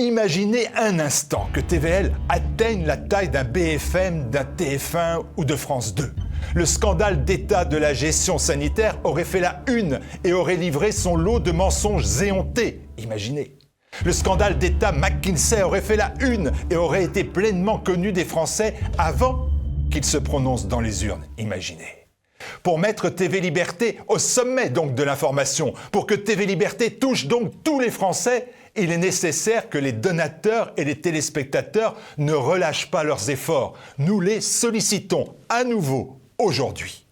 Imaginez un instant que TVL atteigne la taille d'un BFM, d'un TF1 ou de France 2. Le scandale d'État de la gestion sanitaire aurait fait la une et aurait livré son lot de mensonges éhontés. Imaginez. Le scandale d'État McKinsey aurait fait la une et aurait été pleinement connu des Français avant qu'ils se prononcent dans les urnes. Imaginez. Pour mettre TV Liberté au sommet donc de l'information, pour que TV Liberté touche donc tous les Français, il est nécessaire que les donateurs et les téléspectateurs ne relâchent pas leurs efforts. Nous les sollicitons à nouveau aujourd'hui.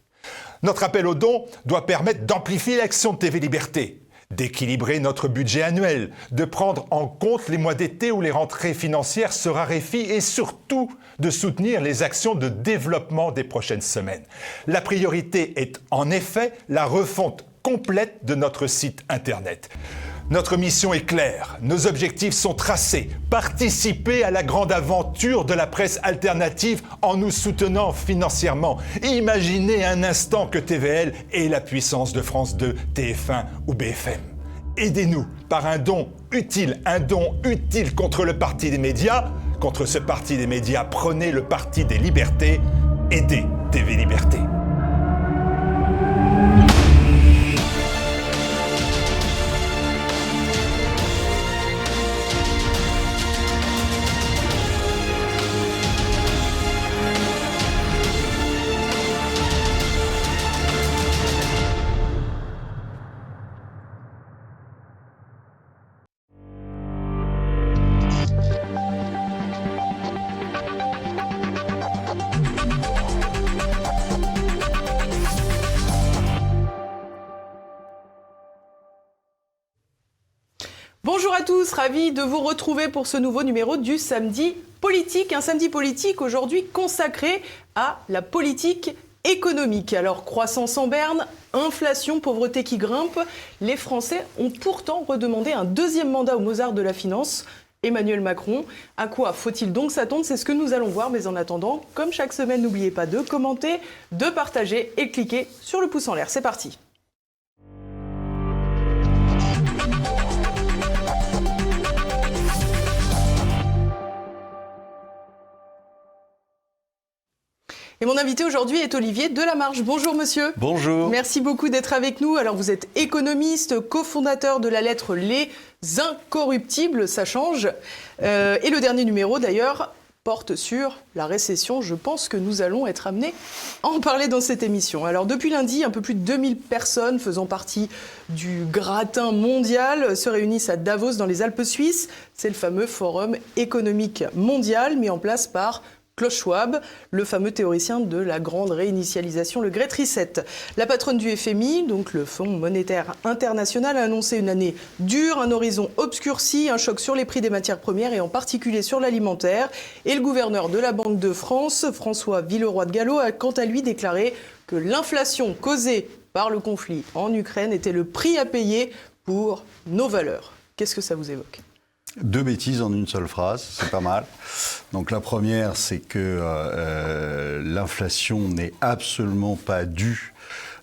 Notre appel aux dons doit permettre d'amplifier l'action de TV Liberté, d'équilibrer notre budget annuel, de prendre en compte les mois d'été où les rentrées financières se raréfient et surtout de soutenir les actions de développement des prochaines semaines. La priorité est en effet la refonte complète de notre site internet. Notre mission est claire, nos objectifs sont tracés. Participer à la grande aventure de la presse alternative en nous soutenant financièrement. Imaginez un instant que TVL ait la puissance de France 2, TF1 ou BFM. Aidez-nous par un don utile contre le parti des médias. Contre ce parti des médias, prenez le parti des libertés. Aidez TV Liberté. Bonjour à tous, ravi de vous retrouver pour ce nouveau numéro du Samedi Politique. Un Samedi Politique aujourd'hui consacré à la politique économique. Alors, croissance en berne, inflation, pauvreté qui grimpe, les Français ont pourtant redemandé un deuxième mandat au Mozart de la finance, Emmanuel Macron. À quoi faut-il donc s'attendre? C'est ce que nous allons voir, mais en attendant, comme chaque semaine, n'oubliez pas de commenter, de partager et de cliquer sur le pouce en l'air. C'est parti. Et mon invité aujourd'hui est Olivier Delamarche. Bonjour monsieur. Bonjour. Merci beaucoup d'être avec nous. Alors vous êtes économiste, cofondateur de la lettre Les Incorruptibles, ça change. Et le dernier numéro d'ailleurs porte sur la récession. Je pense que nous allons être amenés à en parler dans cette émission. Alors depuis lundi, un peu plus de 2000 personnes faisant partie du gratin mondial se réunissent à Davos dans les Alpes suisses. C'est le fameux Forum économique mondial mis en place par Klaus Schwab, le fameux théoricien de la grande réinitialisation, le Great Reset. La patronne du FMI, donc le Fonds monétaire international, a annoncé une année dure, un horizon obscurci, un choc sur les prix des matières premières et en particulier sur l'alimentaire. Et le gouverneur de la Banque de France, François Villeroy de Galhau, a quant à lui déclaré que l'inflation causée par le conflit en Ukraine était le prix à payer pour nos valeurs. Qu'est-ce que ça vous évoque ? Deux bêtises en une seule phrase, c'est pas mal. Donc la première, c'est que l'inflation n'est absolument pas due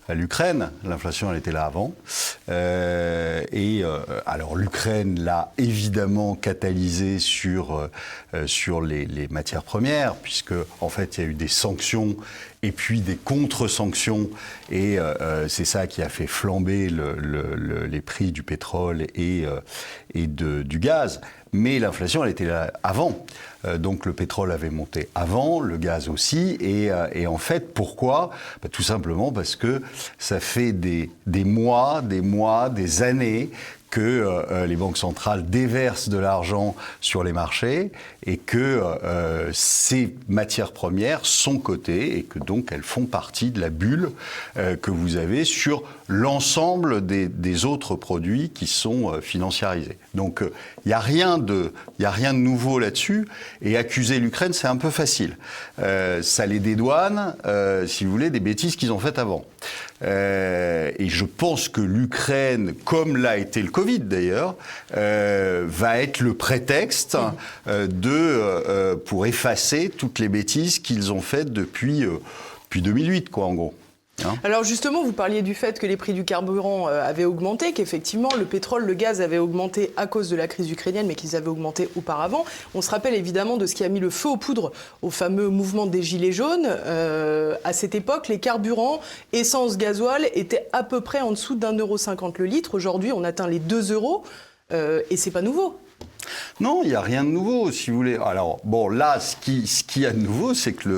à l'Ukraine. L'inflation, elle était là avant. Alors l'Ukraine l'a évidemment catalysé sur les matières premières, puisque en fait il y a eu des sanctions et puis des contre-sanctions, et c'est ça qui a fait flamber les prix du pétrole et du gaz. Mais l'inflation, elle était là avant. Donc le pétrole avait monté avant, le gaz aussi. Et en fait, pourquoi ? Tout simplement parce que ça fait des mois, des années que les banques centrales déversent de l'argent sur les marchés et que ces matières premières sont cotées et que donc elles font partie de la bulle que vous avez sur l'ensemble des autres produits qui sont financiarisés. Donc il n'y a rien de nouveau là-dessus, et accuser l'Ukraine, c'est un peu facile. Ça les dédouane, si vous voulez, des bêtises qu'ils ont faites avant. Et je pense que l'Ukraine, comme l'a été le Covid d'ailleurs, va être le prétexte pour effacer toutes les bêtises qu'ils ont faites depuis 2008, quoi, en gros. Alors justement, vous parliez du fait que les prix du carburant avaient augmenté, qu'effectivement le pétrole, le gaz avaient augmenté à cause de la crise ukrainienne, mais qu'ils avaient augmenté auparavant. On se rappelle évidemment de ce qui a mis le feu aux poudres au fameux mouvement des Gilets jaunes. À cette époque, les carburants, essence, gasoil, étaient à peu près en dessous d'1,50 € le litre. Aujourd'hui, on atteint les 2 €, et c'est pas nouveau. Non, il n'y a rien de nouveau, si vous voulez. Alors, bon, là, ce qu'il y a de nouveau, c'est que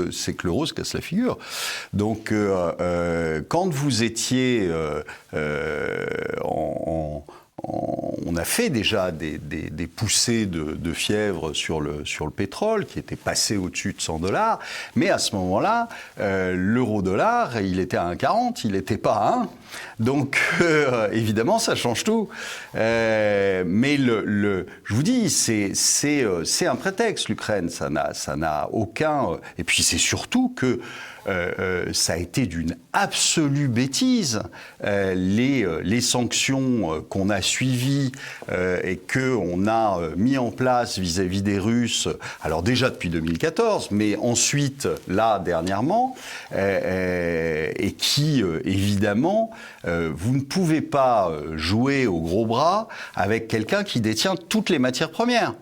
l'euro se casse la figure. Donc, quand vous étiez on a fait déjà des poussées de fièvre sur le pétrole qui était passé au-dessus de 100 $. Mais à ce moment-là, l'euro-dollar, il était à 1,40, il n'était pas à 1. Donc, évidemment, ça change tout. Mais je vous dis, c'est un prétexte, l'Ukraine. Ça n'a aucun... Et puis, c'est surtout que ça a été d'une absolue bêtise. Les sanctions qu'on a suivies et qu'on a mis en place vis-à-vis des Russes, alors déjà depuis 2014, mais ensuite, là, dernièrement, et qui, évidemment, vous ne pouvez pas jouer au gros bras avec quelqu'un qui détient toutes les matières premières.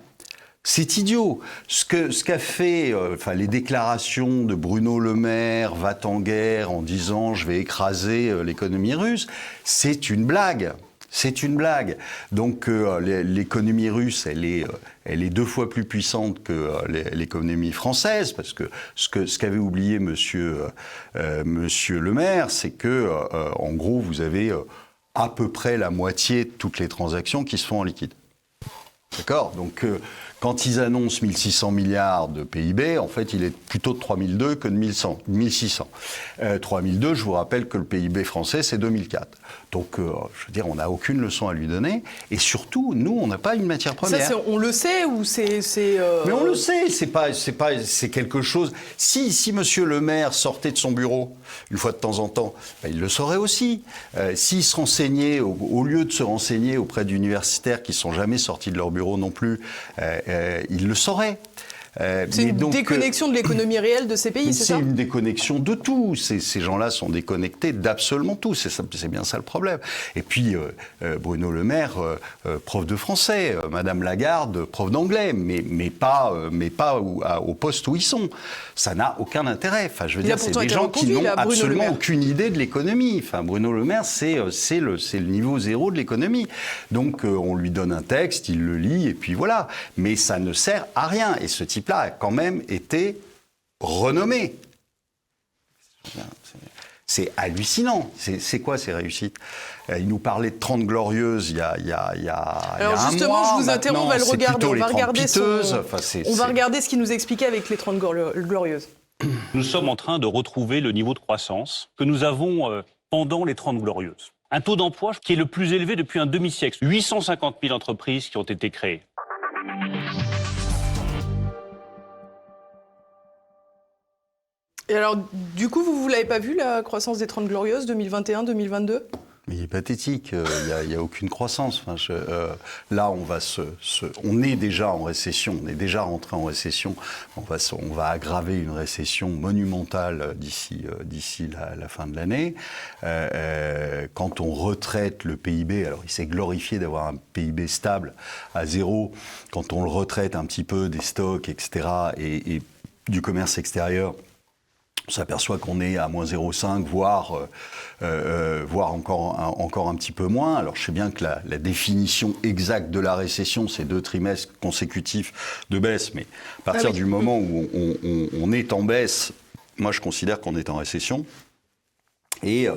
C'est idiot. Ce qu'a fait, les déclarations de Bruno Le Maire, va-t-en-guerre en disant je vais écraser l'économie russe, c'est une blague. C'est une blague. Donc l'économie russe, elle est 2 fois plus puissante que l'économie française, parce que ce qu'avait oublié Monsieur Le Maire, c'est que en gros vous avez à peu près la moitié de toutes les transactions qui se font en liquide. D'accord ? Donc, quand ils annoncent 1600 milliards de PIB, en fait, il est plutôt de 3002 que de 1600. 3002, je vous rappelle que le PIB français, c'est 2004. Donc, je veux dire, on n'a aucune leçon à lui donner. Et surtout, nous, on n'a pas une matière première. Ça, on le sait ou c'est Mais on le sait, c'est quelque chose... Si Monsieur Le Maire sortait de son bureau, une fois de temps en temps, il le saurait aussi. S'il se renseignait, au lieu de se renseigner auprès d'universitaires qui ne sont jamais sortis de leur bureau non plus, il le saurait. C'est une déconnexion de l'économie réelle de ces pays, c'est ça ? C'est une déconnexion de tout. Ces gens-là sont déconnectés d'absolument tout. C'est bien ça le problème. Et puis, Bruno Le Maire, prof de français, Madame Lagarde, prof d'anglais, mais pas au poste où ils sont. Ça n'a aucun intérêt. Enfin, je veux dire, c'est des gens qui n'ont absolument aucune idée de l'économie. Enfin, Bruno Le Maire, c'est le niveau zéro de l'économie. Donc, on lui donne un texte, il le lit, et puis voilà. Mais ça ne sert à rien. Et ce type-là a quand même été renommé. C'est hallucinant. C'est quoi ces réussites ? Il nous parlait de 30 glorieuses il y a Alors un justement, mois. je vous interromps, on va le regarder. On va regarder ce qu'il nous expliquait avec les 30 glorieuses. Nous sommes en train de retrouver le niveau de croissance que nous avons pendant les 30 glorieuses. Un taux d'emploi qui est le plus élevé depuis un demi-siècle. 850 000 entreprises qui ont été créées. Et alors, du coup, vous l'avez pas vu, la croissance des 30 glorieuses 2021-2022 ? Mais il est pathétique, il n'y a aucune croissance. Enfin, là, on est déjà en récession, on est déjà rentré en récession. On va aggraver une récession monumentale d'ici la fin de l'année. Quand on retraite le PIB, alors il s'est glorifié d'avoir un PIB stable à 0. Quand on le retraite un petit peu des stocks, etc., et du commerce extérieur, on s'aperçoit qu'on est à moins 0,5, voire encore un petit peu moins. Alors je sais bien que la définition exacte de la récession, c'est 2 trimestres consécutifs de baisse, mais à partir du moment où on est en baisse, moi je considère qu'on est en récession. Et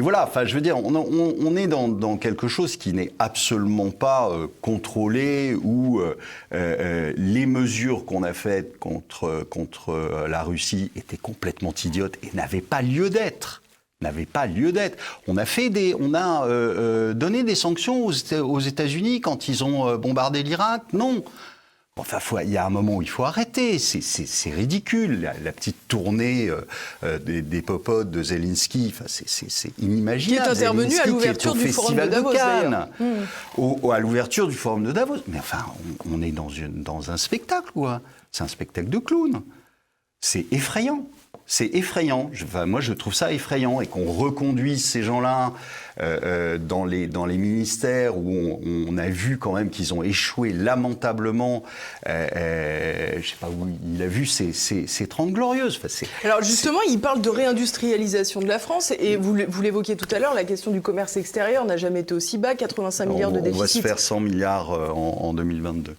voilà, enfin, je veux dire, on est dans quelque chose qui n'est absolument pas contrôlé, où les mesures qu'on a faites contre la Russie étaient complètement idiotes et n'avaient pas lieu d'être. On a donné des sanctions aux États-Unis quand ils ont bombardé l'Irak. Non. Enfin, il y a un moment où il faut arrêter. C'est ridicule. La petite tournée des popotes de Zelensky, enfin, c'est inimaginable. Qui est intervenu à l'ouverture du Forum de Davos, d'ailleurs. À l'ouverture du Forum de Davos. Mais enfin, on est dans un spectacle, quoi. C'est un spectacle de clown. c'est effrayant. C'est effrayant. Moi, je trouve ça effrayant. Et qu'on reconduise ces gens-là dans les ministères où on a vu quand même qu'ils ont échoué lamentablement. Je ne sais pas où il a vu ces 30 glorieuses. Enfin, alors justement, il parle de réindustrialisation de la France. Et vous l'évoquiez tout à l'heure, la question du commerce extérieur n'a jamais été aussi bas, 85 milliards de déficit. On va se faire 100 milliards en 2022.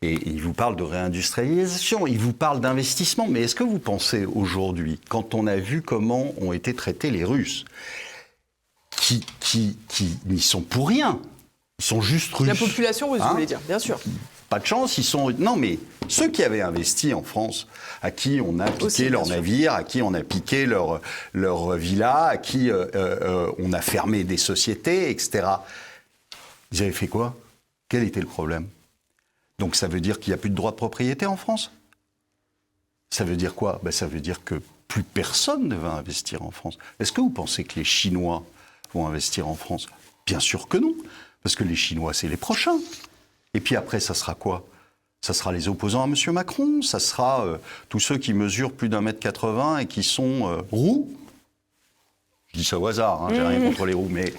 Et il vous parle de réindustrialisation, il vous parle d'investissement. Mais est-ce que vous pensez aujourd'hui, quand on a vu comment ont été traités les Russes, qui n'y sont pour rien, ils sont juste russes. La population russe, vous voulez dire, bien sûr. Pas de chance, ils sont... Non, mais ceux qui avaient investi en France, à qui on a piqué leurs navires, à qui on a piqué leur villa, à qui on a fermé des sociétés, etc. Ils avaient fait quoi? Quel était le problème? Donc ça veut dire qu'il n'y a plus de droit de propriété en France? Ça veut dire quoi? Ça veut dire que plus personne ne va investir en France. Est-ce que vous pensez que les Chinois vont investir en France? Bien sûr que non, parce que les Chinois, c'est les prochains. Et puis après, ça sera quoi? Ça sera les opposants à M. Macron, ça sera tous ceux qui mesurent plus d'1,80 m et qui sont roux. Je dis ça au hasard, j'ai rien contre les roues, mais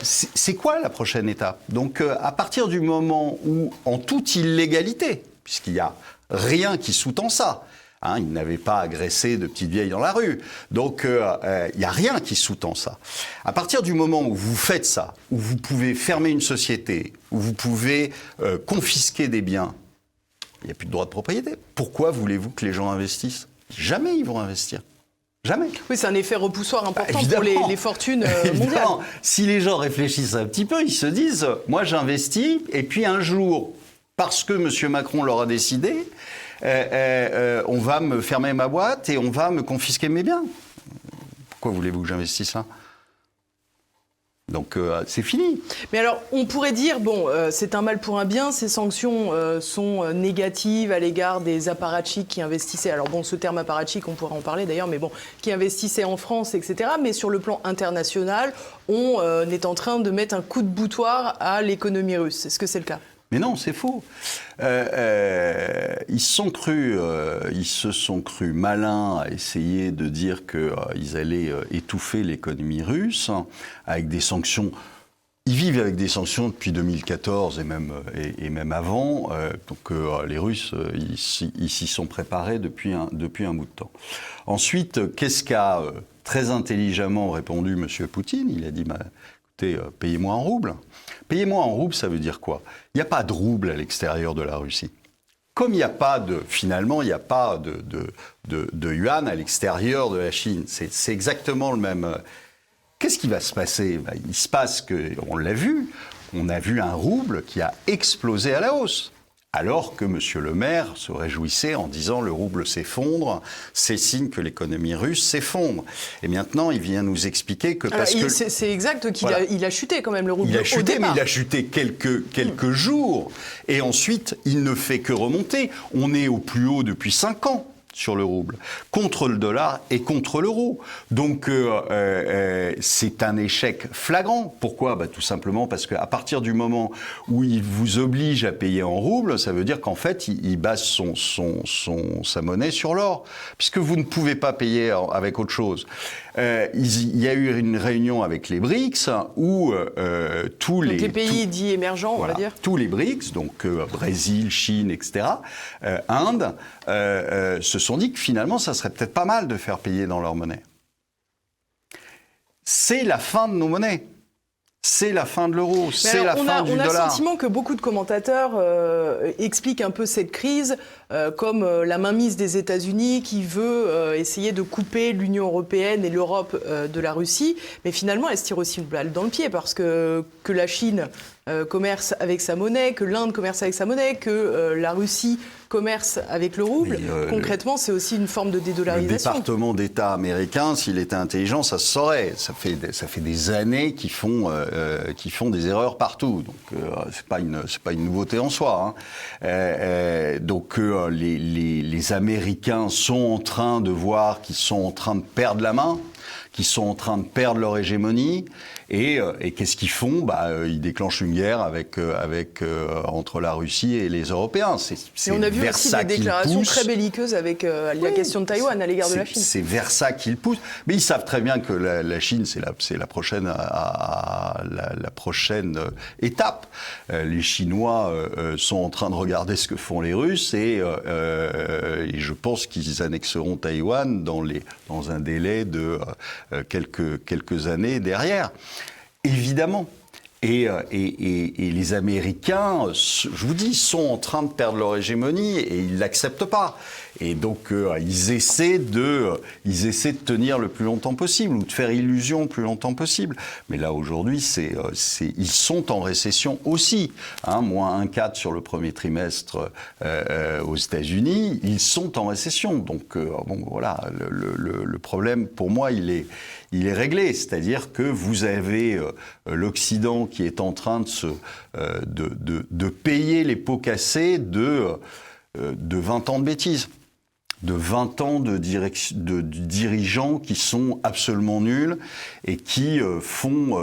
c'est quoi la prochaine étape? Donc à partir du moment où, en toute illégalité, puisqu'il n'y a rien qui sous-tend ça, il n'avait pas agressé de petites vieilles dans la rue, donc il n'y a rien qui sous-tend ça. À partir du moment où vous faites ça, où vous pouvez fermer une société, où vous pouvez confisquer des biens, il n'y a plus de droit de propriété. Pourquoi voulez-vous que les gens investissent? Jamais ils vont investir. Jamais. Oui, c'est un effet repoussoir important pour les fortunes mondiales. Si les gens réfléchissent un petit peu, ils se disent « moi j'investis, et puis un jour, parce que M. Macron l'aura décidé, on va me fermer ma boîte et on va me confisquer mes biens. Pourquoi voulez-vous que j'investisse là ?» Donc c'est fini. Mais alors, on pourrait dire, c'est un mal pour un bien, ces sanctions sont négatives à l'égard des apparatchiks qui investissaient, alors ce terme apparatchik, on pourra en parler d'ailleurs, mais qui investissaient en France, etc. Mais sur le plan international, on est en train de mettre un coup de boutoir à l'économie russe. Est-ce que c'est le cas ? Mais non, c'est faux. Ils se sont crus malins à essayer de dire qu'ils allaient étouffer l'économie russe avec des sanctions. Ils vivent avec des sanctions depuis 2014 et même avant. Donc les Russes, ils s'y sont préparés depuis un bout de temps. Ensuite, qu'est-ce qu'a très intelligemment répondu M. Poutine? Il a dit écoutez, payez-moi en roubles. Payez-moi en roubles, ça veut dire quoi? Il n'y a pas de roubles à l'extérieur de la Russie. Comme il n'y a pas de yuan à l'extérieur de la Chine. C'est exactement le même. Qu'est-ce qui va se passer? Il se passe on l'a vu, on a vu un rouble qui a explosé à la hausse. Alors que M. Le Maire se réjouissait en disant le rouble s'effondre, c'est signe que l'économie russe s'effondre. Et maintenant, il vient nous expliquer que c'est exact qu'il a chuté quand même le rouble. Il a chuté, mais il a chuté quelques jours. Et ensuite, il ne fait que remonter. On est au plus haut depuis 5 ans. Sur le rouble, contre le dollar et contre l'euro. Donc c'est un échec flagrant. Pourquoi? Tout simplement parce qu'à partir du moment où il vous oblige à payer en rouble, ça veut dire qu'en fait, il base sa monnaie sur l'or, puisque vous ne pouvez pas payer avec autre chose. Il y a eu une réunion avec les BRICS où tous les pays dits émergents, on va dire. Tous les BRICS, donc Brésil, Chine, etc., Inde, se sont dit que finalement, ça serait peut-être pas mal de faire payer dans leur monnaie. C'est la fin de nos monnaies. C'est la fin de l'euro, c'est la fin du dollar. On a le sentiment que beaucoup de commentateurs expliquent un peu cette crise comme la mainmise des États-Unis qui veut essayer de couper l'Union européenne et l'Europe de la Russie. Mais finalement, elle se tire aussi une balle dans le pied parce que la Chine commerce avec sa monnaie, que l'Inde commerce avec sa monnaie, que la Russie commerce avec le rouble. Concrètement, c'est aussi une forme de dédollarisation. Le département d'État américain, s'il était intelligent, ça se saurait. Ça fait des années qu'ils font des erreurs partout. Donc c'est pas une nouveauté en soi. Donc les Américains sont en train de voir qu'ils sont en train de perdre la main. qui sont en train de perdre leur hégémonie. Et qu'est-ce qu'ils font ? Ils déclenchent une guerre entre la Russie et les Européens. Et on a vu aussi des déclarations très belliqueuses avec la question de Taïwan à l'égard de la Chine. C'est vers ça qu'ils poussent. Mais ils savent très bien que la Chine, c'est la prochaine, la prochaine étape. Les Chinois sont en train de regarder ce que font les Russes et je pense qu'ils annexeront Taïwan dans un délai de quelques années derrière. Évidemment. Et les Américains, je vous dis, sont en train de perdre leur hégémonie et ils l'acceptent pas. Et donc ils essaient de tenir le plus longtemps possible ou de faire illusion le plus longtemps possible. Mais là aujourd'hui, ils sont en récession aussi. Moins 1,4 sur le premier trimestre aux États-Unis, ils sont en récession. Donc voilà, le problème pour moi il est réglé. C'est-à-dire que vous avez l'Occident qui est en train de payer les pots cassés de 20 ans de bêtises, de 20 ans de dirigeants qui sont absolument nuls et qui font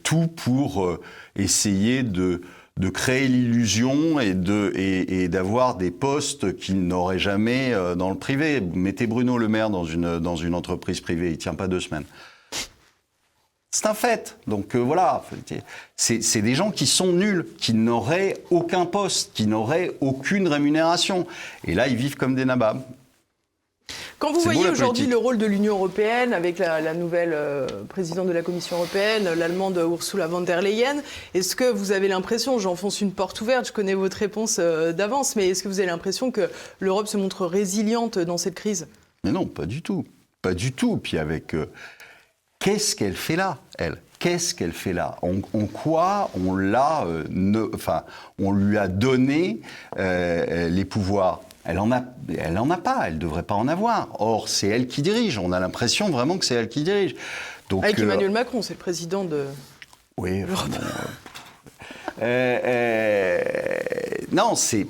tout pour essayer de créer l'illusion et d'avoir des postes qu'ils n'auraient jamais dans le privé. Mettez Bruno Le Maire dans une entreprise privée, il tient pas 2 semaines. C'est un fait. Donc voilà, c'est des gens qui sont nuls, qui n'auraient aucun poste, qui n'auraient aucune rémunération. Et là, ils vivent comme des nababs. Quand vous voyez aujourd'hui le rôle de l'Union européenne avec la nouvelle présidente de la Commission européenne, l'Allemande Ursula von der Leyen, est-ce que vous avez l'impression, j'enfonce une porte ouverte, je connais votre réponse d'avance, mais est-ce que vous avez l'impression que l'Europe se montre résiliente dans cette crise ? Mais non, pas du tout. Pas du tout. Puis avec... qu'est-ce qu'elle fait là, elle ? Qu'est-ce qu'elle fait là ? En quoi on lui a donné les pouvoirs ? Elle en a pas, elle ne devrait pas en avoir. Or, c'est elle qui dirige. On a l'impression vraiment que c'est elle qui dirige. Donc, avec Emmanuel Macron, c'est le président de l'Europe. Non, c'est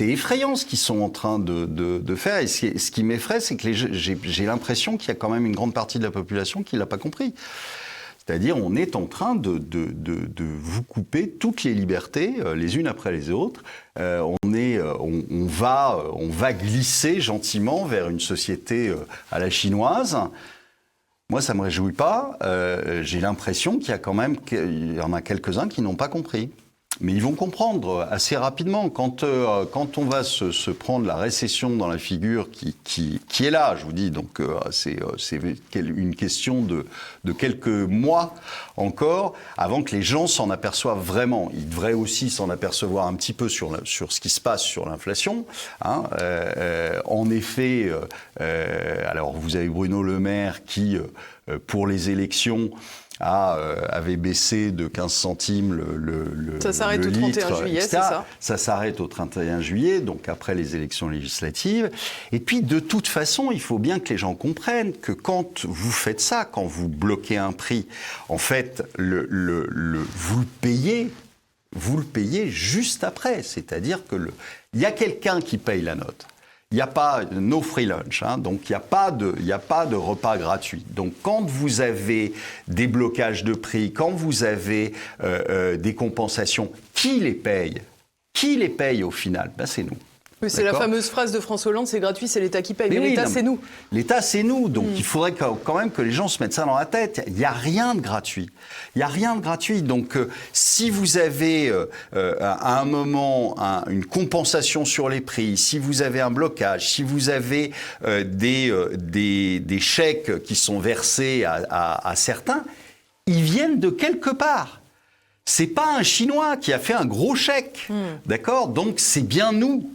effrayant ce qu'ils sont en train de faire. Et ce qui m'effraie, c'est que j'ai l'impression qu'il y a quand même une grande partie de la population qui ne l'a pas compris. C'est-à-dire, on est en train de vous couper toutes les libertés, les unes après les autres. On va glisser gentiment vers une société à la chinoise. Moi, ça ne me réjouit pas. J'ai l'impression qu'il y y en a quelques-uns qui n'ont pas compris. Mais ils vont comprendre assez rapidement. Quand on va se prendre la récession dans la figure qui est là, je vous dis, donc c'est une question de quelques mois encore, avant que les gens s'en aperçoivent vraiment. Ils devraient aussi s'en apercevoir un petit peu sur ce qui se passe sur l'inflation. En effet, alors vous avez Bruno Le Maire qui, pour les élections, avait baissé de 15 centimes le ça s'arrête le au 31 litre, juillet, etc. c'est ça ? Ça s'arrête au 31 juillet, donc après les élections législatives. Et puis, de toute façon, il faut bien que les gens comprennent que quand vous faites ça, quand vous bloquez un prix, en fait, vous le payez juste après. C'est-à-dire il y a quelqu'un qui paye la note. Il n'y a pas no free lunch, donc il n'y a pas de repas gratuit. Donc quand vous avez des blocages de prix, quand vous avez des compensations, qui les paye ? Qui les paye au final ? C'est nous. Oui, c'est la fameuse phrase de François Hollande, c'est gratuit, c'est l'État qui paye. Mais l'État, c'est nous. L'État, c'est nous. Donc il faudrait quand même que les gens se mettent ça dans la tête. Il n'y a rien de gratuit. Il n'y a rien de gratuit. Donc si vous avez à un moment une compensation sur les prix, si vous avez un blocage, si vous avez des chèques qui sont versés à certains, ils viennent de quelque part. C'est pas un Chinois qui a fait un gros chèque, d'accord ? Donc c'est bien nous.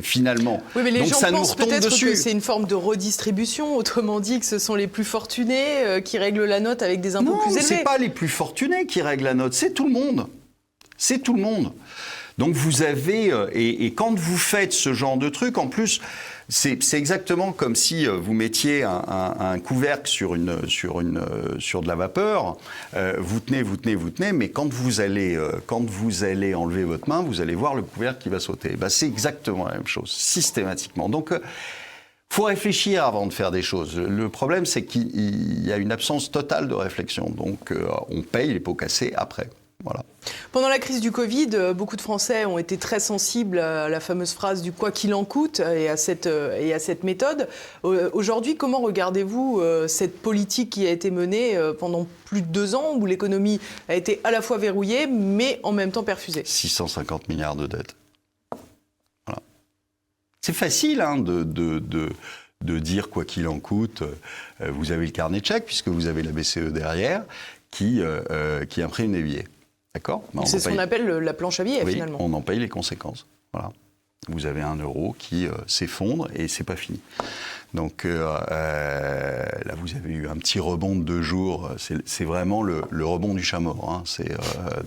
Finalement. Oui, mais les donc, gens ça pensent nous peut-être dessus. que c'est une forme de redistribution, autrement dit que ce sont les plus fortunés qui règlent la note avec des impôts plus élevés. Non, c'est pas les plus fortunés qui règlent la note, c'est tout le monde. C'est tout le monde. Donc vous avez, et quand vous faites ce genre de truc, en plus, c'est exactement comme si vous mettiez un couvercle sur de la vapeur, vous tenez, mais quand vous allez enlever votre main, vous allez voir le couvercle qui va sauter. C'est exactement la même chose, systématiquement. Donc faut réfléchir avant de faire des choses. Le problème, c'est qu'il y a une absence totale de réflexion. Donc, on paye les pots cassés après. Voilà. Pendant la crise du Covid, beaucoup de Français ont été très sensibles à la fameuse phrase du « quoi qu'il en coûte » et à cette méthode. Aujourd'hui, comment regardez-vous cette politique qui a été menée pendant plus de 2 ans, où l'économie a été à la fois verrouillée, mais en même temps perfusée ? 650 milliards de dettes. Voilà. C'est facile hein, de dire quoi qu'il en coûte. Vous avez le carnet de chèques, puisque vous avez la BCE derrière, qui imprime des billets. D'accord ? C'est ce qu'on appelle la planche à billets, oui, finalement. On en paye les conséquences. Voilà. Vous avez 1 euro qui s'effondre et c'est pas fini. Donc là, vous avez eu un petit rebond de 2 jours. C'est vraiment le rebond du chat mort. Hein.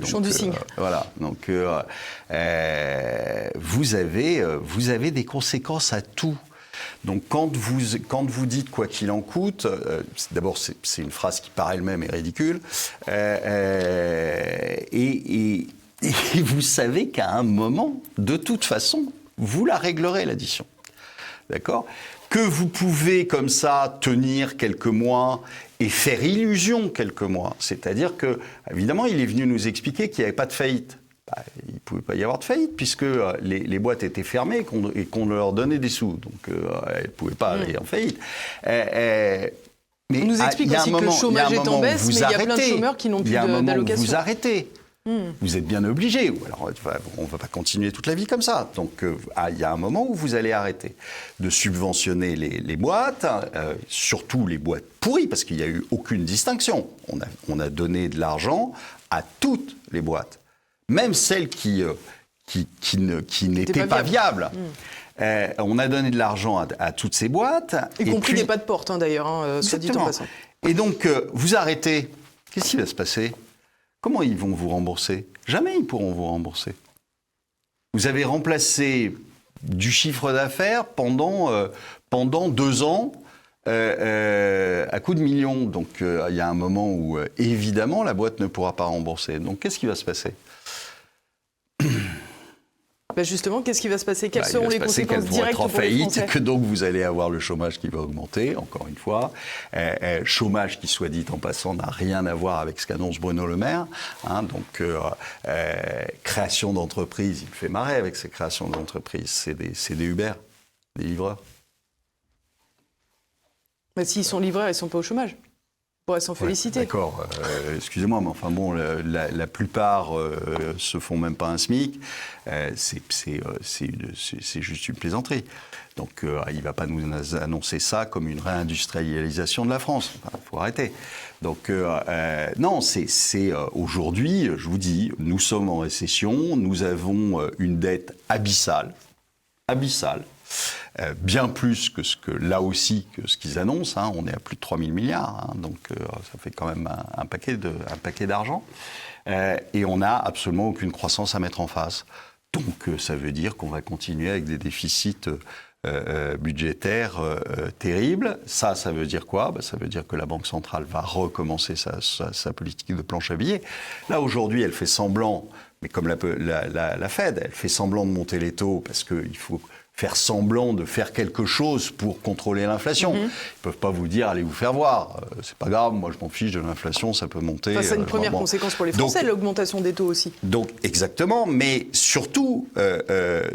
Le chant du cygne. Voilà. Donc vous avez des conséquences à tout. Donc quand vous dites quoi qu'il en coûte, d'abord c'est une phrase qui par elle-même est ridicule, et vous savez qu'à un moment, de toute façon, vous la réglerez l'addition. D'accord ? Que vous pouvez comme ça tenir quelques mois et faire illusion quelques mois. C'est-à-dire que, évidemment, il est venu nous expliquer qu'il n'y avait pas de faillite. Il ne pouvait pas y avoir de faillite puisque les boîtes étaient fermées et qu'on leur donnait des sous. Donc, elles ne pouvaient pas aller en faillite. Mais on nous explique aussi que le chômage est en baisse, mais il y a plein de chômeurs qui n'ont plus d'allocation. Vous arrêtez. Vous êtes bien obligé. Alors, on ne va pas continuer toute la vie comme ça. Donc, il y a un moment où vous allez arrêter de subventionner les boîtes, surtout les boîtes pourries, parce qu'il n'y a eu aucune distinction. On a donné de l'argent à toutes les boîtes, même celles qui n'étaient pas viables. On a donné de l'argent à toutes ces boîtes. Y compris des pas de porte, hein, d'ailleurs, soit dit en passant. Et donc, vous arrêtez. Qu'est-ce qui va se passer ? Comment ils vont vous rembourser ? Jamais ils pourront vous rembourser. Vous avez remplacé du chiffre d'affaires pendant 2 ans à coups de millions. Donc, il y a un moment où, évidemment, la boîte ne pourra pas rembourser. Donc, qu'est-ce qui va se passer ? Justement, qu'est-ce qui va se passer ? Quelles seront les conséquences directes pour les Français ? Que donc vous allez avoir le chômage qui va augmenter, encore une fois. Chômage qui, soit dit en passant, n'a rien à voir avec ce qu'annonce Bruno Le Maire. Hein, donc, création d'entreprises, il fait marrer avec ces créations d'entreprises. C'est des Uber, des livreurs. S'ils sont livreurs, ils ne sont pas au chômage. On pourrait s'en féliciter. D'accord, excusez-moi, mais enfin bon, la plupart se font même pas un SMIC. C'est juste une plaisanterie. Donc il ne va pas nous annoncer ça comme une réindustrialisation de la France. Il faut arrêter. Donc non, c'est aujourd'hui, je vous dis, nous sommes en récession, nous avons une dette abyssale. Bien plus que ce qu'ils annoncent. Hein, on est à plus de 3 000 milliards, hein, donc ça fait quand même un paquet d'argent. Et on n'a absolument aucune croissance à mettre en face. Donc ça veut dire qu'on va continuer avec des déficits budgétaires terribles. Ça veut dire quoi ? Ça veut dire que la Banque centrale va recommencer sa politique de planche à billets. Là, aujourd'hui, elle fait semblant, mais comme la Fed, elle fait semblant de monter les taux parce qu'il faut faire semblant de faire quelque chose pour contrôler l'inflation. Ils ne peuvent pas vous dire, allez vous faire voir. C'est pas grave, moi je m'en fiche de l'inflation, ça peut monter. C'est une première conséquence pour les Français, l'augmentation des taux aussi. Donc, exactement, mais surtout,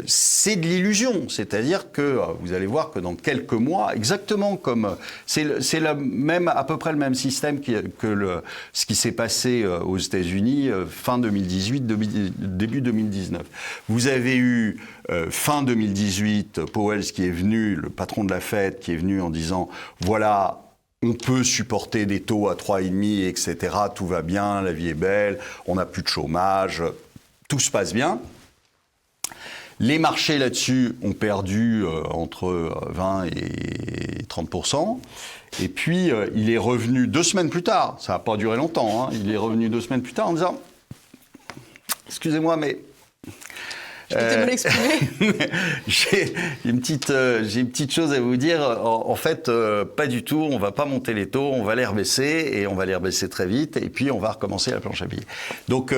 c'est de l'illusion. C'est-à-dire que vous allez voir que dans quelques mois, exactement comme... C'est à peu près le même système que ce qui s'est passé aux États-Unis fin 2018, début 2019. Vous avez eu fin 2018, Powell qui est venu, le patron de la Fed, qui est venu en disant voilà, on peut supporter des taux à 3,5, etc. Tout va bien, la vie est belle, on n'a plus de chômage, tout se passe bien. Les marchés là-dessus ont perdu entre 20 et 30%. Et puis, il est revenu 2 semaines plus tard, ça n'a pas duré longtemps, hein, il est revenu 2 semaines plus tard en disant excusez-moi, mais je peux te l'exprimer. J'ai une petite chose à vous dire. En fait, pas du tout. On va pas monter les taux. On va les rebaisser et on va les rebaisser très vite. Et puis, on va recommencer la planche à billets. Donc,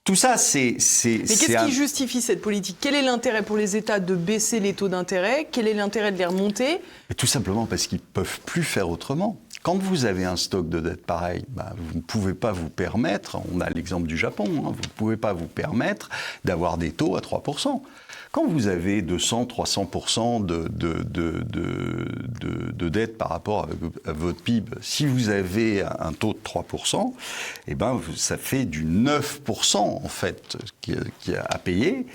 Tout ça, c'est... Mais qu'est-ce qui justifie cette politique? Quel est l'intérêt pour les États de baisser les taux d'intérêt? Quel est l'intérêt de les remonter? Et tout simplement parce qu'ils ne peuvent plus faire autrement. Quand vous avez un stock de dette pareil, vous ne pouvez pas vous permettre, on a l'exemple du Japon, vous ne pouvez pas vous permettre d'avoir des taux à 3%. Quand vous avez 200-300% de dette par rapport à votre PIB, si vous avez un taux de 3%, eh ben, ça fait du 9% en fait à payer.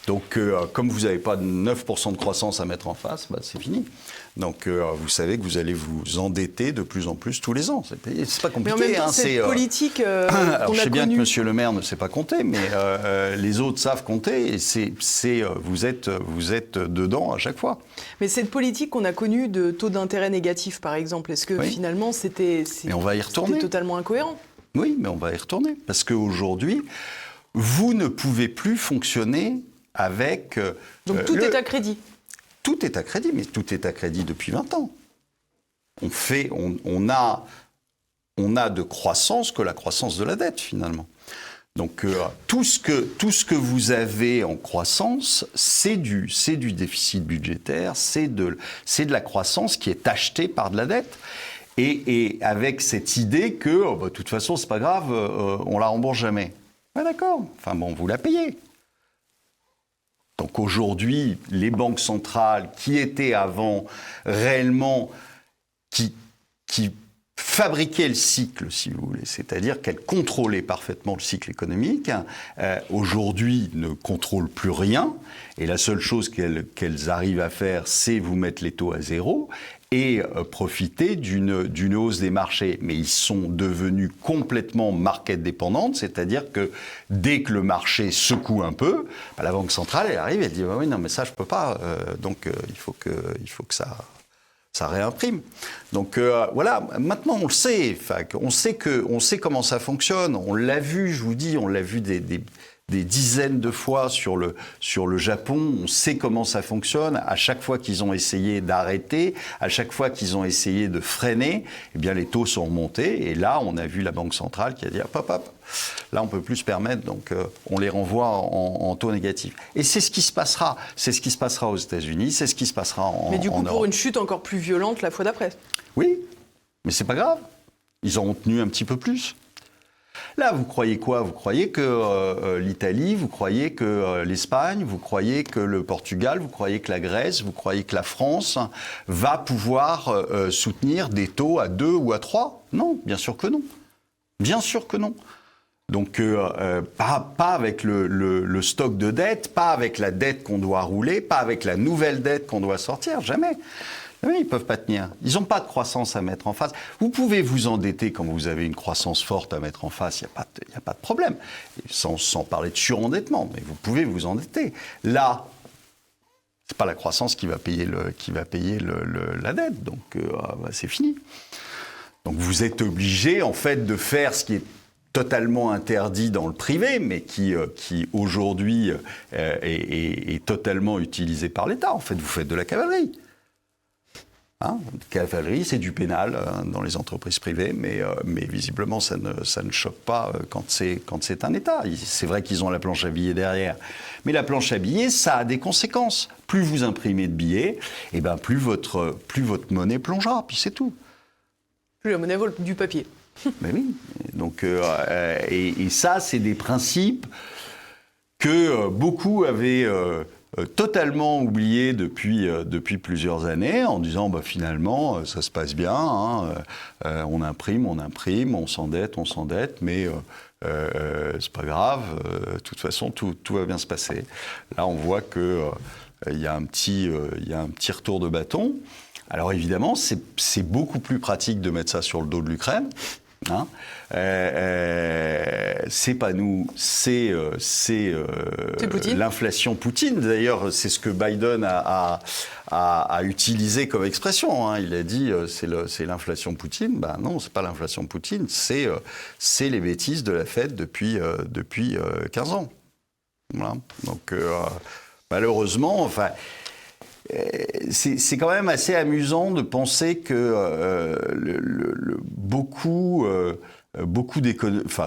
Donc, comme vous n'avez pas de 9% de croissance à mettre en face, c'est fini. Donc, vous savez que vous allez vous endetter de plus en plus tous les ans. C'est pas compliqué. Mais en même temps, cette politique alors, je sais bien que Monsieur le maire ne sait pas compter, mais les autres savent compter. Et vous êtes dedans à chaque fois. Mais cette politique qu'on a connue de taux d'intérêt négatif, par exemple, est-ce que finalement c'était totalement incohérent? Oui, mais on va y retourner. Parce qu'aujourd'hui, vous ne pouvez plus fonctionner avec... Donc tout est à crédit. Tout est à crédit, mais tout est à crédit depuis 20 ans. On a de croissance que la croissance de la dette, finalement. Donc tout ce que vous avez en croissance, c'est du déficit budgétaire, c'est de la croissance qui est achetée par de la dette. Et avec cette idée que, de toute façon, c'est pas grave, on la rembourse jamais. Ouais, d'accord. Enfin bon, vous la payez. Donc aujourd'hui, les banques centrales qui étaient avant réellement, qui fabriquaient le cycle, si vous voulez, c'est-à-dire qu'elles contrôlaient parfaitement le cycle économique, aujourd'hui ne contrôlent plus rien. Et la seule chose qu'elles arrivent à faire, c'est vous mettre les taux à zéro et profiter d'une hausse des marchés. Mais ils sont devenus complètement market dépendantes, c'est-à-dire que dès que le marché secoue un peu, la Banque centrale, elle arrive, elle dit oui, non, mais ça, je peux pas, donc il faut que ça réimprime. Donc voilà, maintenant on le sait, on sait comment ça fonctionne, on l'a vu, je vous dis, on l'a vu des dizaines de fois sur le Japon, on sait comment ça fonctionne. À chaque fois qu'ils ont essayé d'arrêter, à chaque fois qu'ils ont essayé de freiner, eh bien les taux sont remontés. Et là, on a vu la Banque centrale qui a dit hop, là on peut plus se permettre, donc on les renvoie en taux négatif. Et c'est ce qui se passera. C'est ce qui se passera aux États-Unis, c'est ce qui se passera en Europe. Mais du coup, pour une chute encore plus violente la fois d'après. Oui, mais c'est pas grave. Ils auront tenu un petit peu plus. Là, vous croyez quoi? Vous croyez que l'Italie, vous croyez que l'Espagne, vous croyez que le Portugal, vous croyez que la Grèce, vous croyez que la France va pouvoir soutenir des taux à 2 ou à 3? Non, bien sûr que non. Bien sûr que non. Donc, pas avec le stock de dette, pas avec la dette qu'on doit rouler, pas avec la nouvelle dette qu'on doit sortir, jamais. Oui, ils ne peuvent pas tenir. Ils n'ont pas de croissance à mettre en face. Vous pouvez vous endetter quand vous avez une croissance forte à mettre en face, il n'y a pas de problème. Sans parler de surendettement, mais vous pouvez vous endetter. Là, ce n'est pas la croissance qui va payer la dette, donc c'est fini. Donc vous êtes obligé, en fait, de faire ce qui est totalement interdit dans le privé, mais qui aujourd'hui est totalement utilisé par l'État. En fait, vous faites de la cavalerie. Cavalerie, c'est du pénal dans les entreprises privées, mais visiblement ça ne choque pas quand c'est un État. C'est vrai qu'ils ont la planche à billets derrière, mais la planche à billets, ça a des conséquences. Plus vous imprimez de billets, et ben plus votre monnaie plongera, puis c'est tout. Plus la monnaie vole du papier. Mais oui. Donc et ça, c'est des principes que beaucoup avaient totalement oublié depuis plusieurs années, en disant finalement ça se passe bien, on imprime, on s'endette, mais c'est pas grave, de toute façon tout va bien se passer. Là on voit que il y a un petit retour de bâton. Alors évidemment c'est beaucoup plus pratique de mettre ça sur le dos de l'Ukraine. C'est pas nous, c'est l'inflation Poutine. D'ailleurs, c'est ce que Biden a utilisé comme expression. Il a dit c'est l'inflation Poutine. Non, c'est pas l'inflation Poutine, c'est les bêtises de la Fed depuis 15 ans. Voilà. Donc malheureusement, c'est quand même assez amusant de penser que beaucoup beaucoup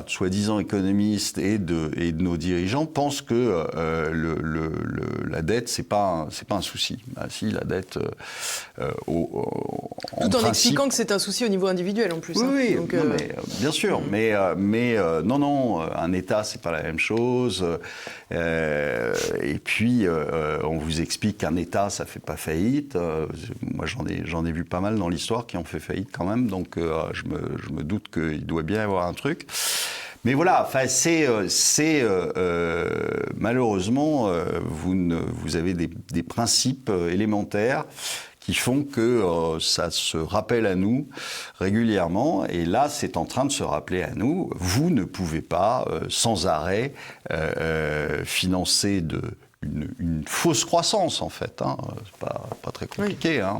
soi-disant économistes et de nos dirigeants pensent que la dette, c'est pas un souci. Bah, si, la dette, tout en expliquant que c'est un souci au niveau individuel en plus. Oui, hein. Donc, non, mais, bien sûr. Mais non, un État, c'est pas la même chose. Et puis, on vous explique qu'un État, ça fait pas faillite. Moi, j'en ai vu pas mal dans l'histoire qui ont fait faillite quand même. Donc, je me doute qu'il doit bien y avoir un truc. Mais voilà, malheureusement, vous avez des principes élémentaires qui font que ça se rappelle à nous régulièrement. Et là, c'est en train de se rappeler à nous. Vous ne pouvez pas, sans arrêt, financer une fausse croissance, en fait. Hein. C'est pas très compliqué. Oui. Hein.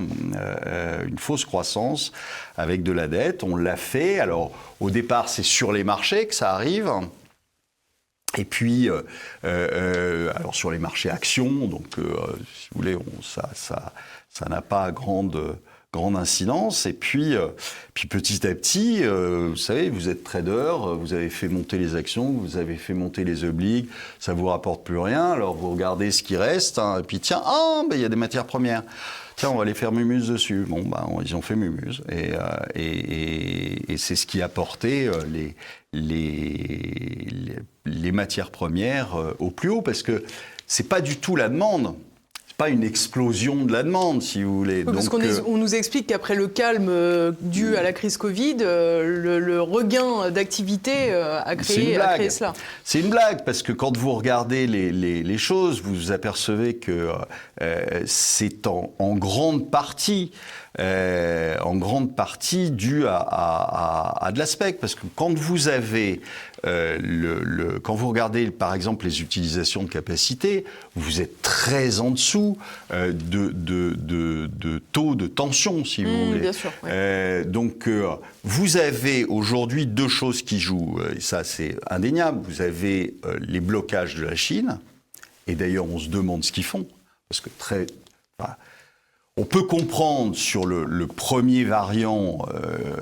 Une fausse croissance avec de la dette. On l'a fait. Alors, au départ, c'est sur les marchés que ça arrive. Et puis, alors sur les marchés actions, donc si vous voulez, ça n'a pas grande incidence. Et puis petit à petit, vous savez, vous êtes trader, vous avez fait monter les actions, vous avez fait monter les obliques, ça vous rapporte plus rien. Alors vous regardez ce qui reste, hein, et puis tiens, il y a des matières premières. Tiens, on va les faire mumuse dessus. Bon, ils ont fait mumuse. Et c'est ce qui a porté les matières premières au plus haut, parce que c'est pas du tout la demande. Pas une explosion de la demande, si vous voulez. Oui, parce qu'on nous explique qu'après le calme dû à la crise Covid, le regain d'activité a créé cela. C'est une blague, parce que quand vous regardez les choses, vous vous apercevez que c'est en grande partie dû à de l'aspect. Parce que quand vous avez quand vous regardez par exemple les utilisations de capacité, vous êtes très en dessous de taux de tension, si vous voulez. Bien sûr, oui. Donc vous avez aujourd'hui deux choses qui jouent, et ça c'est indéniable. Vous avez les blocages de la Chine, et d'ailleurs on se demande ce qu'ils font, parce que on peut comprendre sur le premier variant,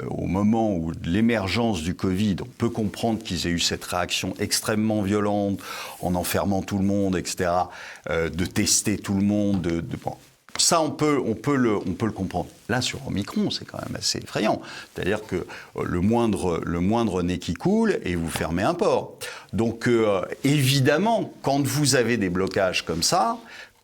au moment où de l'émergence du Covid, on peut comprendre qu'ils aient eu cette réaction extrêmement violente, en enfermant tout le monde, etc., de tester tout le monde. Bon. Ça, on peut le comprendre. Là, sur Omicron, c'est quand même assez effrayant. C'est-à-dire que le moindre nez qui coule et vous fermez un port. Donc, évidemment, quand vous avez des blocages comme ça,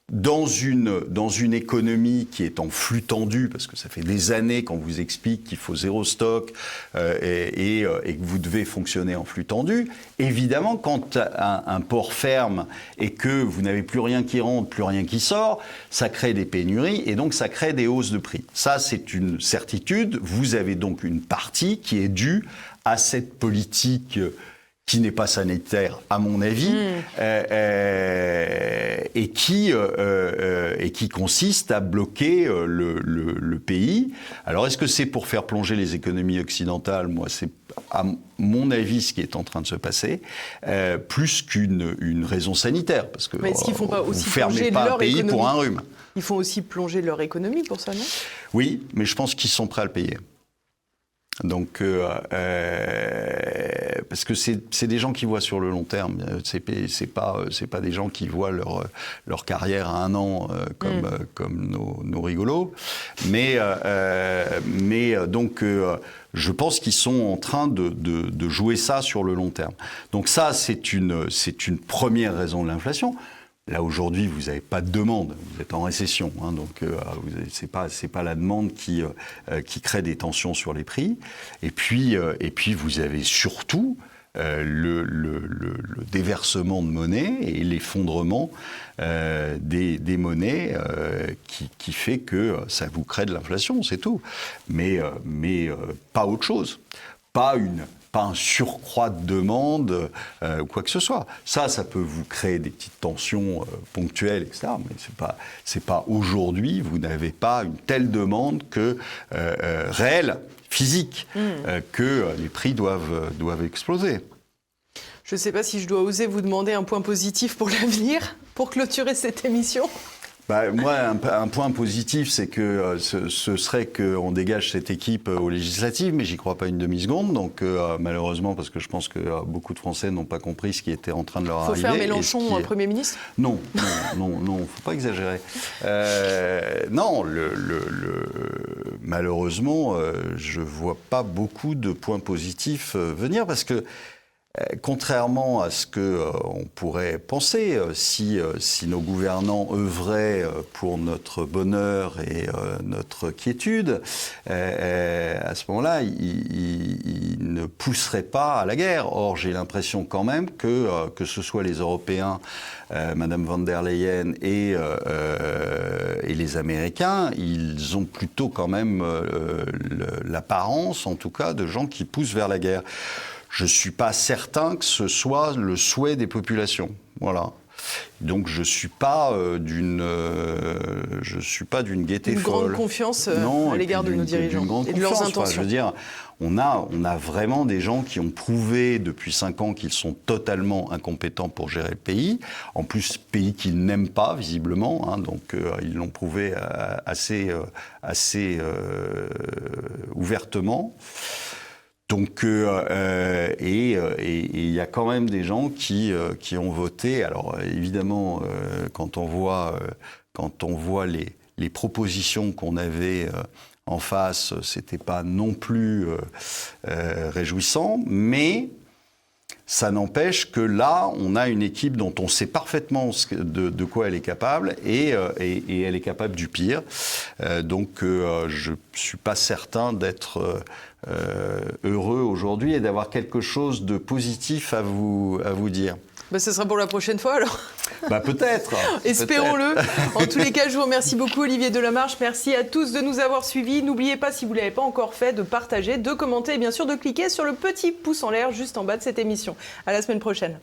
dans une économie qui est en flux tendu, parce que ça fait des années qu'on vous explique qu'il faut zéro stock et que vous devez fonctionner en flux tendu, évidemment, quand un port ferme et que vous n'avez plus rien qui rentre, plus rien qui sort, ça crée des pénuries et donc ça crée des hausses de prix. Ça, c'est une certitude. Vous avez donc une partie qui est due à cette politique qui n'est pas sanitaire, à mon avis, et qui consiste à bloquer le pays. Alors, est-ce que c'est pour faire plonger les économies occidentales ? Moi, c'est à mon avis ce qui est en train de se passer, plus qu'une raison sanitaire, parce que est-ce qu'ils font pas aussi vous fermez pas un pays pour un rhume. Ils font aussi plonger leur économie pour ça, non ? Oui, mais je pense qu'ils sont prêts à le payer. Donc, parce que c'est des gens qui voient sur le long terme. C'est pas des gens qui voient leur carrière à 1 an comme nos rigolos. Mais donc, je pense qu'ils sont en train de jouer ça sur le long terme. Donc ça, c'est une première raison de l'inflation. Là, aujourd'hui, vous n'avez pas de demande, vous êtes en récession, hein, donc c'est pas la demande qui crée des tensions sur les prix. Et puis vous avez surtout le déversement de monnaie et l'effondrement des monnaies qui fait que ça vous crée de l'inflation, c'est tout. Mais pas autre chose, pas un surcroît de demande ou quoi que ce soit. Ça peut vous créer des petites tensions ponctuelles, etc. Mais c'est pas aujourd'hui, vous n'avez pas une telle demande réelle, physique, que les prix doivent exploser. Je ne sais pas si je dois oser vous demander un point positif pour l'avenir, pour clôturer cette émission. Moi, un point positif, c'est que ce serait qu'on dégage cette équipe aux législatives, mais j'y crois pas une demi-seconde. Donc, malheureusement, parce que je pense que beaucoup de Français n'ont pas compris ce qui était en train de leur arriver. Faut faire Mélenchon Premier ministre ? Non, faut pas exagérer. Non, malheureusement, je vois pas beaucoup de points positifs venir, parce que contrairement à ce qu'on pourrait penser, si nos gouvernants œuvraient pour notre bonheur et notre quiétude, à ce moment-là, ils ne pousseraient pas à la guerre. Or, j'ai l'impression quand même que ce soit les Européens, Madame von der Leyen et les Américains, ils ont plutôt quand même l'apparence, en tout cas, de gens qui poussent vers la guerre. Je ne suis pas certain que ce soit le souhait des populations. Voilà. Donc je ne suis pas d'une gaieté une folle. Grande confiance à l'égard de nos dirigeants et de leurs intentions. Enfin, je veux dire, on a vraiment des gens qui ont prouvé depuis 5 ans qu'ils sont totalement incompétents pour gérer le pays. En plus, pays qu'ils n'aiment pas, visiblement. Donc ils l'ont prouvé assez ouvertement. Donc, et il y a quand même des gens qui ont voté. Alors, évidemment, quand on voit les propositions qu'on avait en face, c'était pas non plus réjouissant, mais ça n'empêche que là, on a une équipe dont on sait parfaitement de quoi elle est capable, et elle est capable du pire. Donc, je suis pas certain d'être heureux aujourd'hui et d'avoir quelque chose de positif à vous dire. Ce sera pour la prochaine fois alors. Peut-être. Espérons-le. En tous les cas, je vous remercie beaucoup Olivier Delamarche. Merci à tous de nous avoir suivis. N'oubliez pas, si vous ne l'avez pas encore fait, de partager, de commenter et bien sûr de cliquer sur le petit pouce en l'air juste en bas de cette émission. À la semaine prochaine.